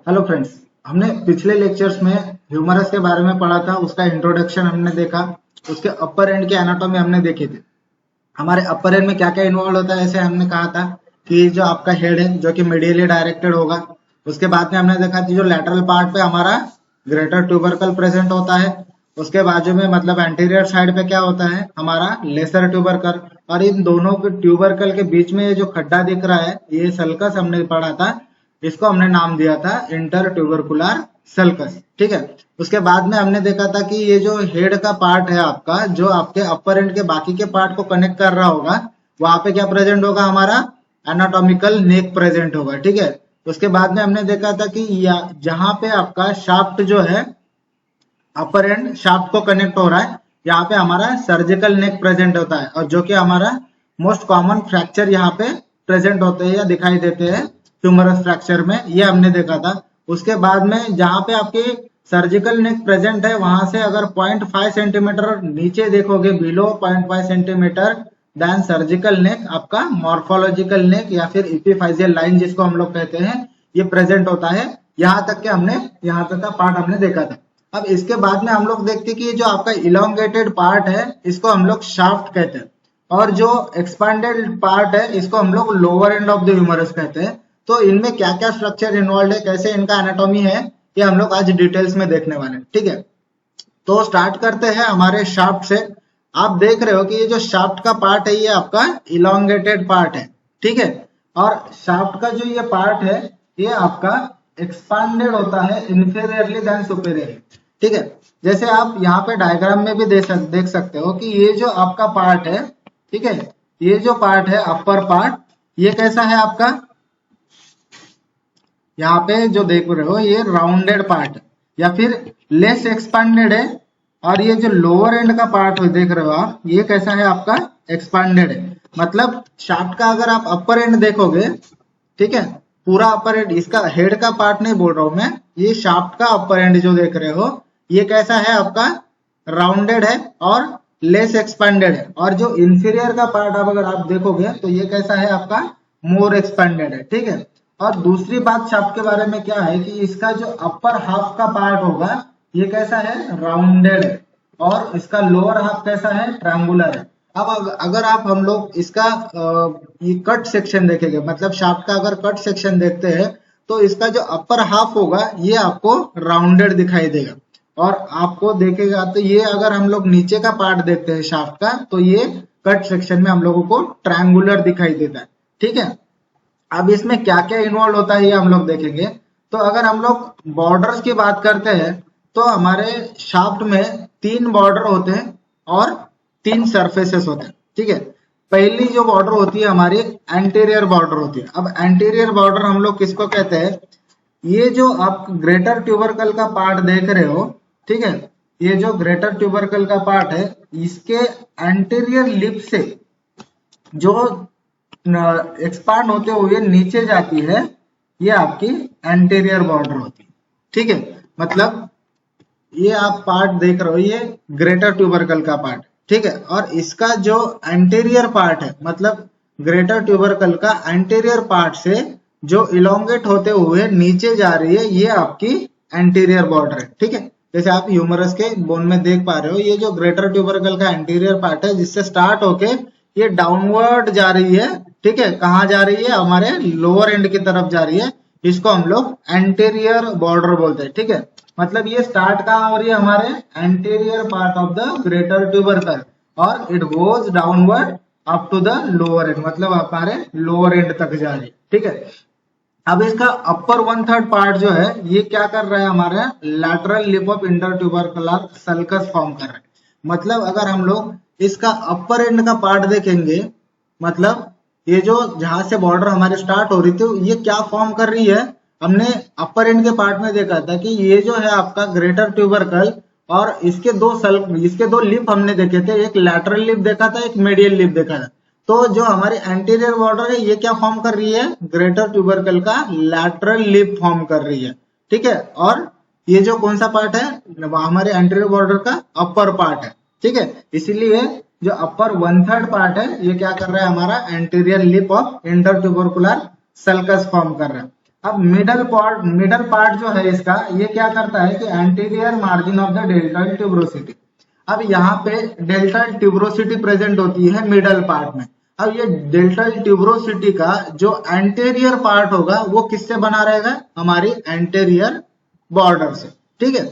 Hello friends, हमने पिछले lectures में ह्यूमरस के बारे में पढ़ा था। उसका इंट्रोडक्शन हमने देखा, उसके अपर एंड की एनाटॉमी हमने देखी थी। हमारे अपर एंड में क्या क्या इन्वॉल्व होता है, ऐसे हमने कहा था कि जो आपका हेड है जो कि मीडियली डायरेक्टेड होगा। उसके बाद में हमने देखा कि जो लैटरल पार्ट पे हमारा ग्रेटर ट्यूबरकल प्रेजेंट होता है। उसके बाजू में मतलब एंटीरियर साइड पे क्या होता है, हमारा लेसर ट्यूबरकल। और इन दोनों के ट्यूबरकल के बीच में ये जो खड्डा दिख रहा है, ये सल्कस हमने पढ़ा था। इसको हमने नाम दिया था इंटर ट्यूबरकुलर सल्कस। ठीक है। उसके बाद में हमने देखा था कि ये जो हेड का पार्ट है आपका, जो आपके अपर एंड के बाकी के पार्ट को कनेक्ट कर रहा होगा, वहां पे क्या प्रेजेंट होगा, हमारा एनाटॉमिकल नेक प्रेजेंट होगा। ठीक है। उसके बाद में हमने देखा था कि जहां पे आपका शाफ्ट जो है, अपर एंड शाफ्ट को कनेक्ट हो रहा है, यहाँ पे हमारा सर्जिकल नेक प्रेजेंट होता है। और जो कि हमारा मोस्ट कॉमन फ्रैक्चर यहाँ पे प्रेजेंट होते हैं या दिखाई देते हैं ह्यूमरस फ्रैक्चर में, ये हमने देखा था। उसके बाद में जहां पे आपकी सर्जिकल नेक प्रेजेंट है, वहां से अगर 0.5 सेंटीमीटर नीचे देखोगे, below 0.5 centimetre then surgical neck, आपका मॉर्फोलॉजिकल नेक या फिर एपिफाइजियल लाइन जिसको हम लोग कहते हैं, ये प्रेजेंट होता है। यहाँ तक के हमने यहाँ तक का पार्ट हमने देखा था। अब इसके बाद में हम लोग देखते हैं कि जो आपका इलोंगेटेड पार्ट है, इसको हम लोग शाफ्ट कहते हैं। और जो एक्सपांडेड पार्ट है, इसको हम लोग lower end of the humerus कहते हैं। तो इनमें क्या क्या स्ट्रक्चर इन्वॉल्व है, कैसे इनका एनाटॉमी है, ये हम लोग आज डिटेल्स में देखने वाले हैं। ठीक है। तो स्टार्ट करते हैं हमारे शाफ्ट से। आप देख रहे हो कि ये जो शाफ्ट का पार्ट है, ये आपका इलोंगेटेड पार्ट है। ठीक है। और शाफ्ट का जो ये पार्ट है, ये आपका एक्सपांडेड होता है इंफीरियरली देन सुपीरियरली। ठीक है। जैसे आप यहाँ पे डायग्राम में भी देख सकते हो कि ये जो आपका पार्ट है, ठीक है, ये जो पार्ट है अपर पार्ट, ये कैसा है आपका, यहाँ पे जो देख रहे हो ये राउंडेड पार्ट या फिर लेस एक्सपांडेड है। और ये जो लोअर एंड का पार्ट देख रहे हो आप, ये कैसा है आपका, एक्सपांडेड है। मतलब शाफ्ट का अगर आप अपर एंड देखोगे, ठीक है, पूरा अपर एंड, इसका हेड का पार्ट नहीं बोल रहा हूं मैं, ये शाफ्ट का अपर एंड जो देख रहे हो, ये कैसा है आपका, राउंडेड है और लेस एक्सपांडेड है। और जो इंफीरियर का पार्ट अगर आप देखोगे, तो ये कैसा है आपका, मोर एक्सपांडेड है। ठीक है। और दूसरी बात शाफ्ट के बारे में क्या है कि इसका जो अपर हाफ का पार्ट होगा, ये कैसा है, राउंडेड है। और इसका लोअर हाफ कैसा है, ट्रायंगुलर है। अब अगर आप हम लोग इसका ये कट सेक्शन देखेंगे, मतलब शाफ्ट का अगर कट सेक्शन देखते हैं, तो इसका जो अपर हाफ होगा, ये आपको राउंडेड दिखाई देगा। और आपको देखेगा तो ये अगर हम लोग नीचे का पार्ट देखते हैं शाफ्ट का, तो ये कट सेक्शन में हम लोगों को ट्रायंगुलर दिखाई देता है। ठीक है। अब इसमें क्या क्या इन्वॉल्व होता है, ये हम लोग देखेंगे। तो अगर हम लोग बॉर्डर्स की बात करते हैं, तो हमारे शाफ्ट में 3 बॉर्डर होते हैं और 3 सरफेसेस होते हैं। ठीक है। पहली जो बॉर्डर होती है हमारी एंटीरियर बॉर्डर होती है। अब एंटीरियर बॉर्डर हम लोग किसको कहते हैं, ये जो आप ग्रेटर ट्यूबरकल का पार्ट देख रहे हो, ठीक है, ये जो ग्रेटर ट्यूबरकल का पार्ट है, इसके एंटीरियर लिप से जो एक्सपांड होते हुए नीचे जाती है, ये आपकी एंटीरियर बॉर्डर होती है। ठीक है। मतलब ये आप पार्ट देख रहे हो, ये ग्रेटर ट्यूबरकल का पार्ट, ठीक है। और इसका जो एंटीरियर पार्ट है, मतलब ग्रेटर ट्यूबरकल का एंटीरियर पार्ट से जो इलोंगेट होते हुए नीचे जा रही है, ये आपकी एंटीरियर बॉर्डर है। ठीक है। जैसे आप ह्यूमरस के बोन में देख पा रहे हो, ये जो ग्रेटर ट्यूबरकल का एंटीरियर पार्ट है, जिससे स्टार्ट होके ये डाउनवर्ड जा रही है। ठीक है। कहाँ जा रही है, हमारे लोअर एंड की तरफ जा रही है। इसको हम लोग एंटीरियर बॉर्डर बोलते हैं। ठीक है। मतलब ये स्टार्ट कहाँ हो रही है, हमारे anterior part of the greater tubercle, और it goes downward up to the lower end, मतलब हमारे लोअर एंड तक जा रही है। ठीक है। अब इसका अपर 1/3 पार्ट जो है, ये क्या कर रहा है, हमारे lateral lip of inter tubercular sulcus form कर रहा है। मतलब अगर हम लोग इसका अपर एंड का पार्ट देखेंगे, मतलब ये जो जहां से बॉर्डर हमारे स्टार्ट हो रही थी, ये क्या फॉर्म कर रही है, हमने अपर एंड के पार्ट में देखा था कि ये जो है आपका ग्रेटर ट्यूबरकल, और इसके दो लिप हमने देखे थे, एक लैटरल लिप देखा था, एक मेडियल लिप देखा था। तो जो हमारी एंटीरियर बॉर्डर है, ये क्या फॉर्म कर रही है, ग्रेटर ट्यूबरकल का लैटरल लिप फॉर्म कर रही है। ठीक है। और ये जो कौन सा पार्ट है, हमारे एंटीरियर बॉर्डर का अपर पार्ट है। ठीक है। इसीलिए जो अपर 1/3 पार्ट है, ये क्या कर रहा है, हमारा anterior lip of inter tubercular sulcus form कर रहा है। अब मिडल पार्ट जो है इसका, ये क्या करता है कि anterior margin of the deltoid tuberosity. अब यहाँ पे डेल्टल ट्यूबरोसिटी प्रेजेंट होती है मिडल पार्ट में। अब ये डेल्टल ट्यूबरोसिटी का जो एंटीरियर पार्ट होगा वो किससे बना रहेगा, हमारी एंटीरियर बॉर्डर से। ठीक है,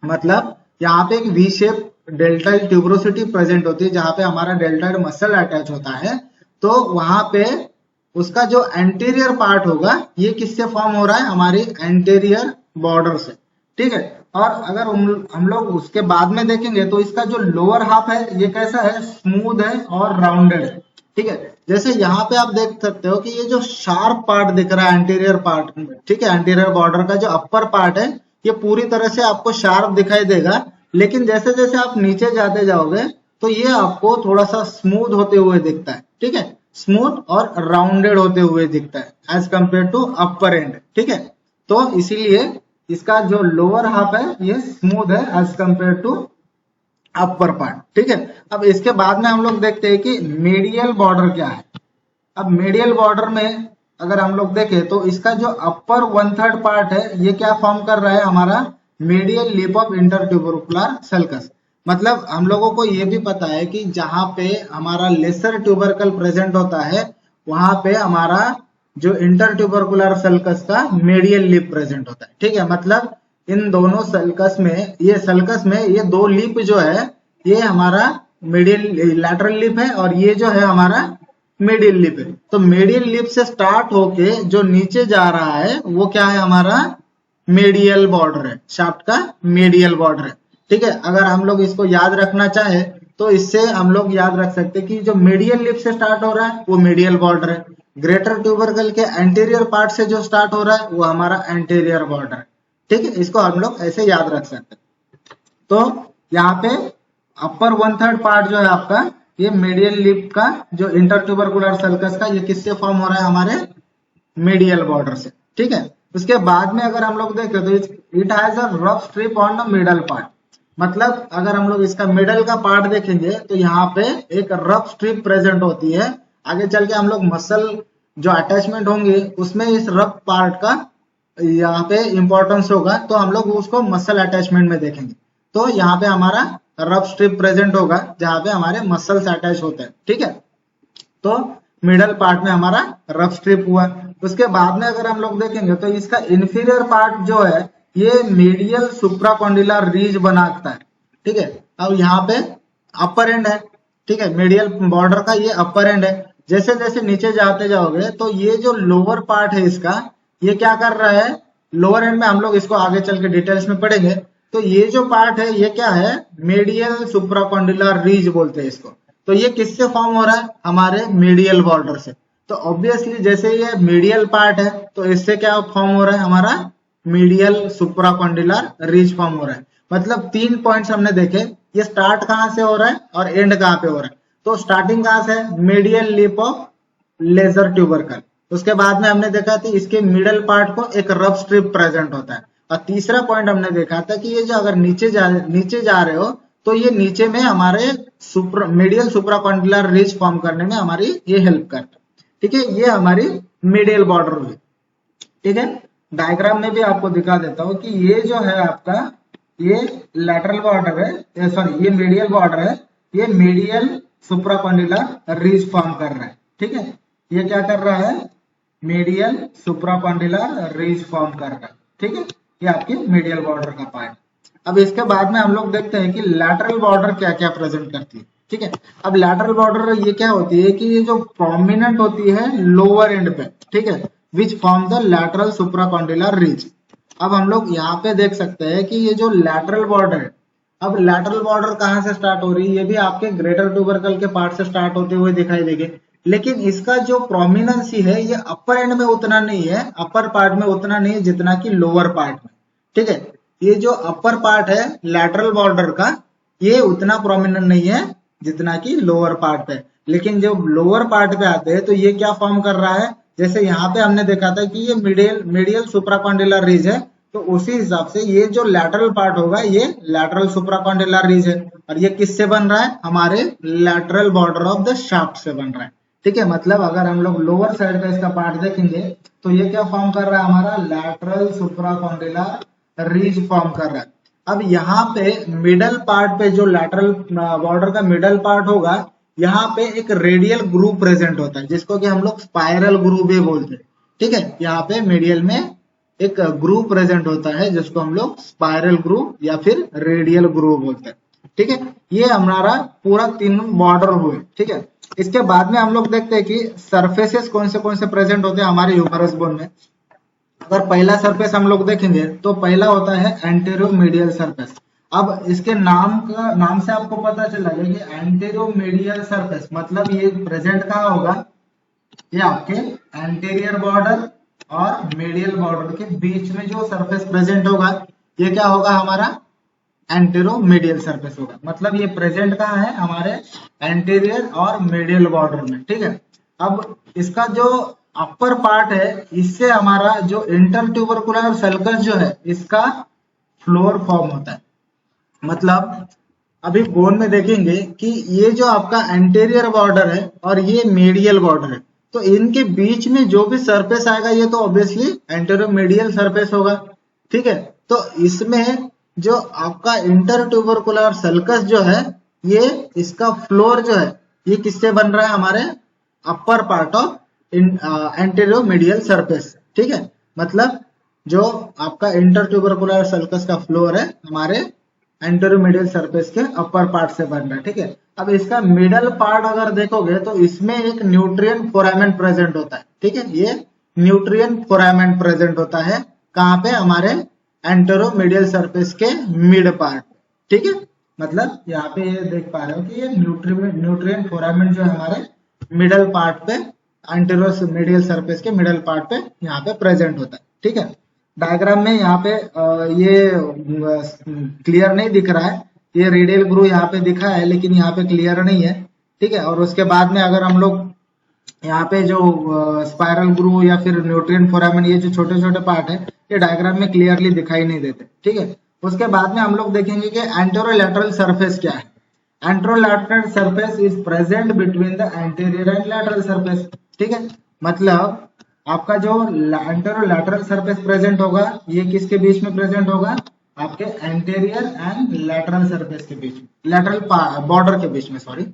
मतलब यहाँ पे एक वी शेप डेल्टल ट्यूबरोसिटी प्रेजेंट होती है जहां पे हमारा डेल्टल मसल अटैच होता है। तो वहां पे उसका जो एंटीरियर पार्ट होगा ये किससे फॉर्म हो रहा है, हमारी एंटीरियर बॉर्डर से। ठीक है, और अगर हम लोग उसके बाद में देखेंगे तो इसका जो लोअर हाफ है ये कैसा है, स्मूथ है और राउंडेड है। ठीक है, जैसे यहाँ पे आप देख सकते हो कि ये जो शार्प पार्ट दिख रहा है एंटीरियर पार्ट में, ठीक है, एंटीरियर बॉर्डर का जो अपर पार्ट है ये पूरी तरह से आपको शार्प दिखाई देगा, लेकिन जैसे जैसे आप नीचे जाते जाओगे तो ये आपको थोड़ा सा स्मूथ होते हुए दिखता है। ठीक है, स्मूथ और राउंडेड होते हुए दिखता है as compare to upper end. ठीक है, तो इसीलिए इसका जो लोअर हाफ है ये स्मूथ है as compare to upper part. ठीक है, अब इसके बाद में हम लोग देखते हैं कि मीडियल बॉर्डर क्या है। अब मीडियल बॉर्डर में अगर हम लोग देखें तो इसका जो अपर 1/3 पार्ट है ये क्या फॉर्म कर रहा है, हमारा मीडियल लिप ऑफ इंटरट्यूबरकुलर सल्कस। मतलब हम लोगों को ये भी पता है कि जहां पे हमारा लेसर ट्यूबरकल प्रेजेंट होता है वहां पे हमारा जो इंटरट्यूबरकुलर सल्कस का मीडियल लिप प्रेजेंट होता है। ठीक है, मतलब इन दोनों सल्कस में ये दो लिप जो है ये हमारा मीडियल लैटरल लिप है और ये जो है हमारा मीडियल लिप है। तो मीडियल लिप से स्टार्ट होके जो नीचे जा रहा है वो क्या है, हमारा मीडियल बॉर्डर है, शाफ्ट का मीडियल बॉर्डर है। ठीक है, अगर हम लोग इसको याद रखना चाहे तो इससे हम लोग याद रख सकते हैं कि जो मीडियल लिप से स्टार्ट हो रहा है वो मीडियल बॉर्डर है, ग्रेटर ट्यूबरकल के एंटीरियर पार्ट से जो स्टार्ट हो रहा है वो हमारा एंटीरियर बॉर्डर है। ठीक है, इसको हम लोग ऐसे याद रख सकते हैं। तो यहाँ पे अपर 1/3 पार्ट जो है आपका ये मीडियल लिप का जो इंटरट्यूबरकुलर सल्कस का ये किससे फॉर्म हो रहा है, हमारे मीडियल बॉर्डर से। ठीक है, उसके बाद में अगर हम लोग देखें तो it has a rough strip on the middle part. मतलब अगर हम लोग इसका मिडल का पार्ट देखेंगे तो यहाँ पे एक रफ स्ट्रिप प्रेजेंट होती है। आगे चल के हम लोग मसल जो अटैचमेंट होंगे उसमें इस रफ पार्ट का यहाँ पे इंपॉर्टेंस होगा, तो हम लोग उसको मसल अटैचमेंट में देखेंगे। तो यहाँ पे हमारा रफ स्ट्रिप प्रेजेंट होगा जहां पे हमारे मसल्स अटैच होते हैं। ठीक है, तो मिडल पार्ट में हमारा रफ स्ट्रिप हुआ। उसके बाद में अगर हम लोग देखेंगे तो इसका इंफीरियर पार्ट जो है ये मीडियल सुप्राकॉन्डिलर रीज बनाता है। ठीक है, अब यहाँ पे अपर एंड है। ठीक है, मीडियल बॉर्डर का ये अपर एंड है। जैसे जैसे नीचे जाते जाओगे तो ये जो लोअर पार्ट है इसका ये क्या कर रहा है, लोअर एंड में हम लोग इसको आगे चल के डिटेल्स में पढ़ेंगे। तो ये जो पार्ट है ये क्या है, मीडियल सुप्राकॉन्डिलर रीज बोलते हैं इसको। तो ये किससे फॉर्म हो रहा है, हमारे मीडियल बॉर्डर से। तो ऑब्वियसली जैसे ये मीडियल पार्ट है तो इससे क्या फॉर्म हो रहा है, हमारा मीडियल सुप्राकॉन्डिलर रीज फॉर्म हो रहा है। मतलब 3 पॉइंट्स हमने देखे, ये स्टार्ट कहां से हो रहा है और एंड कहां पे हो रहा है। तो स्टार्टिंग कहां से है, medial lip of lesser tubercle. उसके बाद में हमने देखा था इसके मिडल पार्ट को एक रफ स्ट्रिप प्रेजेंट होता है। और तीसरा पॉइंट हमने देखा था कि ये जो अगर नीचे जा रहे हो तो ये नीचे में हमारे मीडियल सुप्राकॉन्डिलर रीज फॉर्म करने में हमारी ये हेल्प करता है। ठीक है, ये हमारी मीडियल बॉर्डर हुई। ठीक है, डायग्राम में भी आपको दिखा देता हूँ कि ये जो है आपका ये लैटरल बॉर्डर है, सॉरी ये मीडियल बॉर्डर है, ये मीडियल सुप्राकॉन्डिलर रीज फॉर्म कर रहा है। ठीक है, ये क्या कर रहा है, मीडियल सुप्राकॉन्डिलर रीज फॉर्म कर रहा है। ठीक है, ये आपकी मीडियल बॉर्डर का पार्ट। अब इसके बाद में हम लोग देखते हैं कि लैटरल बॉर्डर क्या क्या प्रेजेंट करती है। ठीक है, अब लैटरल बॉर्डर ये क्या होती है कि ये जो प्रोमिनेंट होती है लोअर एंड पे, ठीक है, विच फॉर्म द लैटरल सुप्राकॉन्डिलर रीज। अब हम लोग यहाँ पे देख सकते हैं कि ये जो लैटरल बॉर्डर है, अब लैटरल बॉर्डर कहाँ से स्टार्ट हो रही है, ये भी आपके ग्रेटर ट्यूबरकल के पार्ट से स्टार्ट होते हुए दिखाई देगी। लेकिन इसका जो प्रोमिनेंसी है ये अपर एंड में उतना नहीं है, अपर पार्ट में उतना नहीं है जितना कि लोअर पार्ट में। ठीक है, ये जो अपर पार्ट है लैटरल बॉर्डर का ये उतना प्रोमिनेंट नहीं है जितना कि लोअर पार्ट पे। लेकिन जब लोअर पार्ट पे आते हैं तो ये क्या फॉर्म कर रहा है, जैसे यहाँ पे हमने देखा था कि ये मीडियल सुप्राकॉन्डिलर रीज है, तो उसी हिसाब से ये जो लैटरल पार्ट होगा ये लैटरल सुप्राकॉन्डिलर रीज है। और ये किससे बन रहा है, हमारे lateral border of the shaft से बन रहा है। ठीक है, मतलब अगर हम लोग लोअर साइड का इसका पार्ट देखेंगे तो ये क्या फॉर्म कर रहा है, हमारा लैटरल सुप्राकॉन्डिलर रिज फॉर्म कर रहा है। अब यहाँ पे मिडल पार्ट पे जो लैटरल बॉर्डर का मिडल पार्ट होगा, यहाँ पे एक रेडियल ग्रूव प्रेजेंट होता है जिसको कि हम लोग स्पाइरल ग्रूव भी बोलते हैं। ठीक है, यहाँ पे मीडियल में एक ग्रूव प्रेजेंट होता है जिसको हम लोग स्पाइरल ग्रूव या फिर रेडियल ग्रूव बोलते हैं। ठीक है, ये हमारा पूरा 3 बॉर्डर हुए। ठीक है, इसके बाद में हम लोग देखते हैं कि सरफेसेस कौन से प्रेजेंट होते हैं हमारे ह्यूमरस बोन में। अगर पहला सरफेस हम लोग देखेंगे तो पहला होता है एंटेरोमीडियल सरफेस। अब इसके नाम से आपको पता चला है कि एंटेरोमीडियल सरफेस मतलब ये प्रेजेंट कहाँ होगा, ये आपके एंटीरियर बॉर्डर और मीडियल बॉर्डर के बीच में जो सरफेस प्रेजेंट होगा ये क्या होगा, हमारा एंटेरोमीडियल सरफेस होगा। मतलब ये प्रेजेंट कहाँ है, हमारे एंटीरियर और मीडियल बॉर्डर में। ठीक है, अब इसका जो अपर पार्ट है इससे हमारा जो इंटरट्यूबरकुलर सल्कस जो है इसका फ्लोर फॉर्म होता है। मतलब अभी बोन में देखेंगे कि ये जो आपका एंटीरियर बॉर्डर है और ये मीडियल बॉर्डर है, तो इनके बीच में जो भी सरफेस आएगा ये तो ऑब्वियसली एंटेरोमीडियल सरफेस होगा। ठीक है, तो इसमें जो आपका इंटरट्यूबरकुलर सल्कस जो है ये इसका फ्लोर जो है ये किससे बन रहा है, हमारे upper part of anteromedial surface. ठीक है, मतलब जो आपका इंटरट्यूबरकुलर सल्कस का फ्लोर है हमारे एंटेरोमीडियल सरफेस के अपर पार्ट से बन रहा है। ठीक है, अब इसका मिडल पार्ट अगर देखोगे तो इसमें एक न्यूट्रिएंट फोरामेन प्रेजेंट होता है। ठीक है, ये न्यूट्रिएंट फोरामेन प्रेजेंट होता है कहाँ पे, हमारे एंटेरोमीडियल सरफेस के मिड पार्ट। ठीक है, मतलब यहाँ पे ये देख पा रहे हो कि ये न्यूट्रिएंट फोरामेन जो है हमारे मिडल पार्ट पे एंटेरोमीडियल सरफेस के मिडल पार्ट पे यहाँ पे प्रेजेंट होता है। ठीक है, डायग्राम में यहाँ पे ये क्लियर नहीं दिख रहा है, ये रेडियल ग्रूव यहाँ पे दिखा है लेकिन यहाँ पे क्लियर नहीं है। ठीक है, और उसके बाद में अगर हम लोग यहाँ पे जो स्पाइरल ग्रूव या फिर न्यूट्रिएंट फोरामेन ये जो छोटे छोटे पार्ट है ये डायग्राम में क्लियरली दिखाई नहीं देते। ठीक है, उसके बाद में हम लोग देखेंगे कि एंटेरोलैटरल सरफेस क्या है। Anterolateral surface is present between the anterior and lateral surface. ठीक है, मतलब आपका जो एंटेरोलैटरल सरफेस प्रेजेंट होगा ये किसके बीच में प्रेजेंट होगा, आपके एंटीरियर एंड लैटरल सरफेस के बीच में, लैटरल बॉर्डर के बीच में, सॉरी।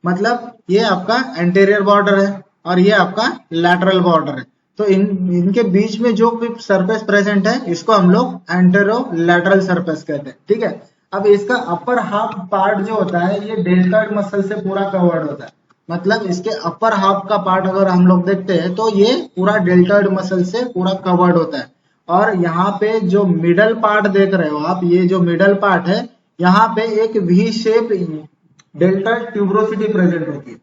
मतलब ये आपका एंटीरियर बॉर्डर है और ये आपका लैटरल बॉर्डर है, तो इनके बीच में जो भी सरफेस प्रेजेंट है इसको हम लोग एंटेरोलैटरल सरफेस कहते हैं। ठीक है, अब इसका अपर हाफ पार्ट जो होता है ये डेल्टॉइड मसल से पूरा कवर्ड होता है। मतलब इसके अपर हाफ का पार्ट अगर हम लोग देखते हैं तो ये पूरा डेल्टॉइड मसल से पूरा कवर्ड होता है। और यहाँ पे जो मिडल पार्ट देख रहे हो आप, ये जो मिडल पार्ट है यहाँ पे एक V shape deltoid tuberosity present होती है।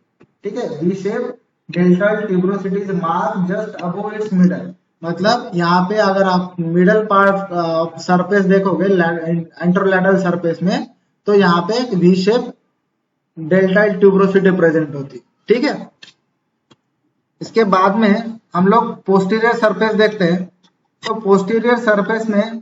ठीक है, V shape deltoid tuberosity is mark just above it's middle. मतलब यहाँ पे अगर आप मिडल पार्ट सरफेस देखोगे एंटेरोलैटरल सरफेस में तो यहाँ पे एक V shape deltoid tuberosity present होती है। ठीक है, इसके बाद में हम लोग पोस्टीरियर सरफेस देखते हैं। तो पोस्टीरियर सरफेस में